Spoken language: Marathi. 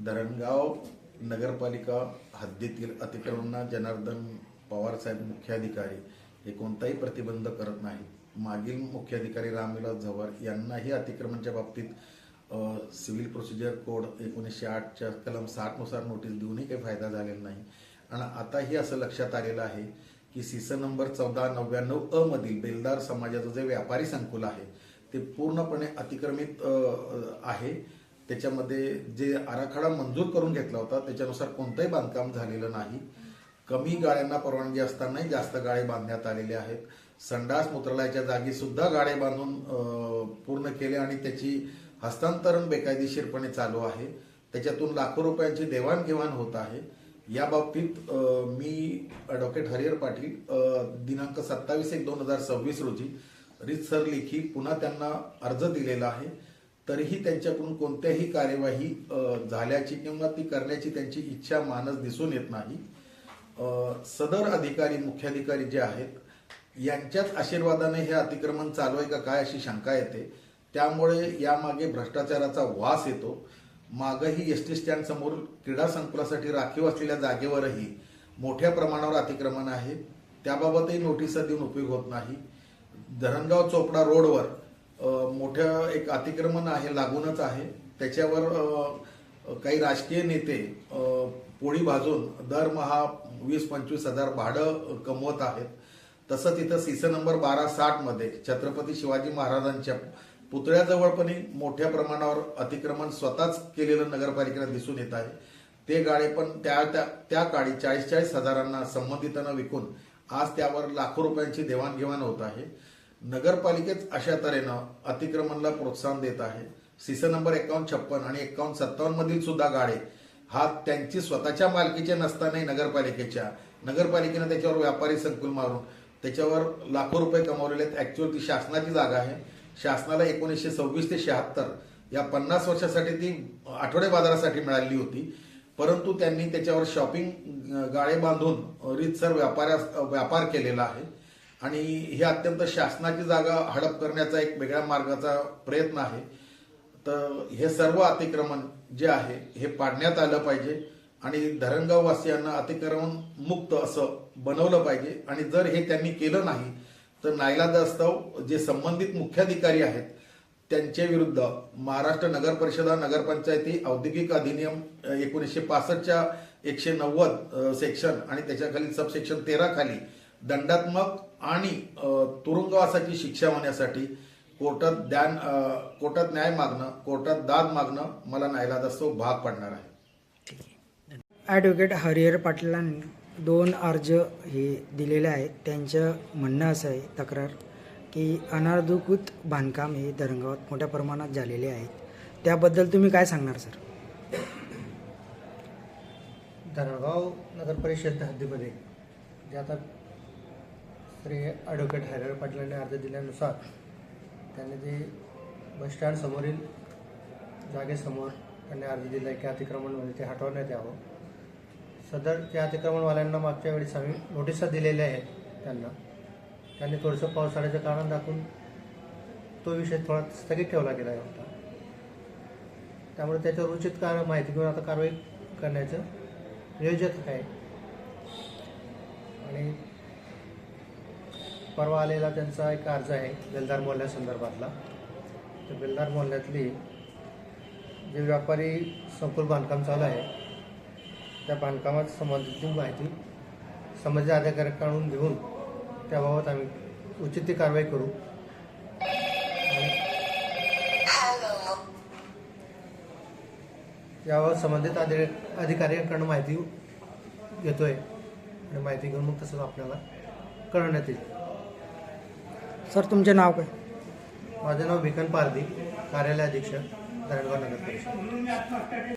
धरणगाव नगरपालिका हद्दीतील अतिक्रमणांना जनार्दन पवार साहेब मुख्याधिकारी हे कोणताही प्रतिबंध करत नाहीत। मागील मुख्याधिकारी रामविलास झंवर यांनाही अतिक्रमणाच्या बाबतीत सिव्हिल प्रोसिजर कोड 1908च्या कलम 60 नुसार नोटीस देऊनही काही फायदा झालेला नाही। आणि आताही असं लक्षात आलेलं आहे की सीस नंबर 1499 मधील बेलदार समाजाचं जे व्यापारी संकुल आहे ते पूर्णपणे अतिक्रमित आहे। त्याच्यामध्ये जे आराखडा मंजूर करून घेतला होता त्याच्यानुसार कोणतंही बांधकाम झालेलं नाही। कमी गाड्यांना परवानगी असतानाही जास्त गाळे बांधण्यात आलेले आहेत। संडास मूत्रालयाच्या जागी सुद्धा गाळे बांधून पूर्ण केले आणि त्याची हस्तांतरण बेकायदेशीरपणे चालू आहे। त्याच्यातून लाखो रुपयांची देवाणघेवाण होत आहे। या बाबतीत मी ॲडव्होकेट हरिहर पाटील दिनांक 27/1/2026 रोजी रीतसर लेखी पुन्हा त्यांना अर्ज दिलेला आहे। तरीही त्यांच्याकडून कोणत्याही कार्यवाही झाल्याची किंवा ती करण्याची त्यांची इच्छा मानस दिसून येत नाही। सदर अधिकारी मुख्याधिकारी जे आहेत यांच्याच आशीर्वादाने हे अतिक्रमण चालू आहे का काय अशी शंका येते। त्यामुळे यामागे भ्रष्टाचाराचा वास येतो। मागही एसटी स्टँड समोर क्रीडा संकुलासाठी राखीव असलेल्या जागेवरही मोठ्या प्रमाणावर अतिक्रमण आहे। त्याबाबतही नोटिसा देऊन उपयोग होत नाही। धरणगाव चोपडा रोडवर मोठं एक अतिक्रमण आहे, लागूनच आहे। त्याच्यावर काही राजकीय नेते पोळी भाजून दरमहा 20-25 हजार भाडं कमवत आहेत। तसंच इथं सीस नंबर 1260 मध्ये छत्रपती शिवाजी महाराजांच्या पुतळ्याजवळ पण मोठ्या प्रमाणावर अतिक्रमण स्वतःच केलेलं नगरपालिकेला दिसून येत आहे। ते गाळे पण त्या काळी 40-40 हजारांना संबंधितांना विकून आज त्यावर लाखो रुपयांची देवाणघेवाण होत आहे। नगरपालिकेच अशा तऱ्हेनं अतिक्रमणाला प्रोत्साहन देत आहे। सीस नंबर 5156 आणि 5157 मधील सुद्धा गाळे हा त्यांची स्वतःच्या मालकीचे नसतानाही नगरपालिकेनं त्याच्यावर व्यापारी संकुल मारून त्याच्यावर लाखो रुपये कमावलेले आहेत। ऍक्च्युअल ती शासनाची जागा आहे। शासनाला 1926 ते 76 या 50 वर्षासाठी ती आठवडे बाजारासाठी मिळाली होती, परंतु त्यांनी त्याच्यावर शॉपिंग गाळे बांधून रीतसर व्यापार केलेला आहे आणि हे अत्यंत शासनाची जागा हडप करण्याचा एक वेगळ्या मार्गाचा प्रयत्न आहे। तर हे सर्व अतिक्रमण जे आहे हे पाडण्यात आलं पाहिजे आणि धरणगाव वासियांना अतिक्रमण मुक्त असं बनवलं पाहिजे। आणि जर हे त्यांनी केलं नाही तर नाईलाजास्तव जे संबंधित मुख्याधिकारी आहेत त्यांच्या विरुद्ध महाराष्ट्र नगर परिषदा नगरपंचायती औद्योगिक अधिनियम 1965च्या 190 सेक्शन आणि त्याच्याखाली सबसेक्शन 13 खाली दंडात्मक आणि तुरुंगवासाची शिक्षा होण्यासाठी कोर्टात न्याय मागणं, कोर्टात दाद मागणं मला नाईलाजास्तव भाग पडणार आहे। ॲडव्होकेट हरिहर पाटलांनी 2 अर्ज हे दिलेले आहेत। त्यांचं म्हणणं असं आहे, तक्रार की अनधिकृत बांधकाम हे धरणगावात मोठ्या प्रमाणात झालेले आहेत। त्याबद्दल तुम्ही काय सांगणार सर? धरणगाव नगर परिषद हद्दीमध्ये जे आता श्री ॲडव्होकेट हरिहर पाटलांनी अर्ज दिल्यानुसार त्यांनी जे बसस्टँड समोरील जागेसमोर त्यांनी अर्ज दिला की अतिक्रमण ते हटवण्यात यावं। सदर त्या अतिक्रमणवाल्यांना मागच्या वेळेस आम्ही नोटिसा दिलेल्या आहेत त्यांनी थोडंसं पावसाळ्याचं कारण दाखवून तो विषय थोडा स्थगित ठेवला गेला होता। त्यामुळे त्याच्यावर उचित माहिती घेऊन आता कारवाई करण्याचं नियोजित आहे। आणि परवा आलेला त्यांचा एक अर्ज आहे बेलदार मोहल्ल्यासंदर्भातला। तर बेलदार मोहल्ल्यातली जे व्यापारी संकुल बांधकाम चालू आहे त्या बांधकामात संबंधित माहिती संबंधित अधिकाऱ्यांकडून घेऊन त्याबाबत आम्ही उचित ती कारवाई करू। याबाबत संबंधित अधिकाऱ्यांकडून माहिती घेतोय आणि माहिती घेऊन मग तसंच आपल्याला कळवण्यात येईल। सर तुमचे नाव काय? माझं नाव भिकन पारधी, कार्यालय अधीक्षक, धरणगाव नगर परिषद।